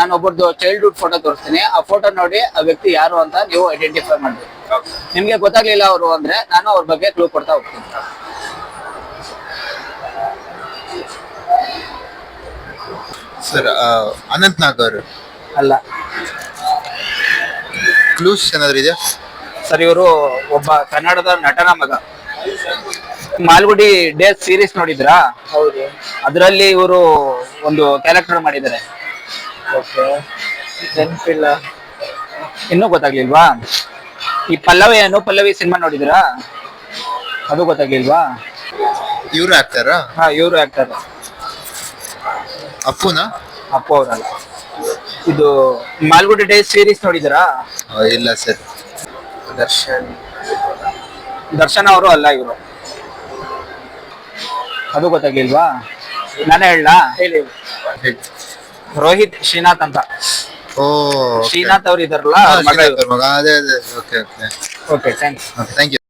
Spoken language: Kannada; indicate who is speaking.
Speaker 1: ನಾನು ಒಬ್ಬರದ್ದು ಚೈಲ್ಡ್ಹುಡ್ ಫೋಟೋ ತೋರಿಸ್ತೀನಿ. ಆ ಫೋಟೋ ನೋಡಿ ಆ ವ್ಯಕ್ತಿ ಯಾರು ಅಂತ ನೀವು ಐಡೆಂಟಿಫೈ ಮಾಡ್ಬೇಕು. ನಿಮ್ಗೆ ಗೊತ್ತಾಗ್ಲಿಲ್ಲ ಅವರು ಅಂದ್ರೆ ನಾನು ಅವ್ರ ಬಗ್ಗೆ ಕ್ಲೂ ಕೊಡ್ತಾ ಹೋಗ್ತೀನಿ.
Speaker 2: ಸರ್ ಅನಂತ್ ನಾಗ್ ಅವರು
Speaker 1: ಅಲ್ಲ
Speaker 2: ಕ್ಲೂಸ್ ಏನಾದ್ರು ಇದೆಯಾ?
Speaker 1: ಸರ್, ಇವರು ಒಬ್ಬ ಕನ್ನಡದ ನಟನ ಮಗ. ಮಾಲ್ಗುಡಿ ಡೇಸ್ ಸೀರೀಸ್ ನೋಡಿದ್ರಾ?
Speaker 3: ಹೌದು.
Speaker 1: ಅದರಲ್ಲಿ ಇವರು ಒಂದು ಕ್ಯಾರೆಕ್ಟರ್ ಮಾಡಿದ್ದಾರೆ.
Speaker 3: ನೆನಪಿಲ್ಲ.
Speaker 1: ಇನ್ನೂ ಗೊತ್ತಾಗ್ಲಿಲ್ವಾ? ಈ ಪಲ್ಲವಿ ಸಿನಿಮಾ ನೋಡಿದ್ರಾ? ಅದು ಗೊತ್ತಾಗ್ಲಿಲ್ವಾ?
Speaker 2: ಇವ್ರು ಆಗ್ತಾರಾ?
Speaker 1: ಹಾ, ಇವರು ಆಗ್ತಾರೆ.
Speaker 2: ಅಪ್ಪುನಾ?
Speaker 1: ಅಪ್ಪು ಅವರಲ್ಲ. ಇದು ಮಾಲ್ಗುಡಿ ಡೇಸ್ ಸೀರೀಸ್ ನೋಡಿದ್ರಾ?
Speaker 2: ಇಲ್ಲ ಸರ್.
Speaker 1: ದರ್ಶನ್ ಅವರು ಅಲ್ಲ ಇವರು. ಅದು ಗೊತ್ತಾಗ್ಲಿಲ್ವಾ? ನಾನೇ ಹೇಳಲಾ?
Speaker 3: ಹೇಳಿ.
Speaker 1: ರೋಹಿತ್ ಶ್ರೀನಾಥ್ ಅಂತ.
Speaker 2: ಓ,
Speaker 1: ಶ್ರೀನಾಥ್ ಅವ್ರು ಇದಾರಲ್ಲ, ಮಗ ಇವ್ರು.
Speaker 2: ಮಗ. ಅದೇ ಅದೇ. Okay okay
Speaker 1: okay, thanks.
Speaker 2: Thank you.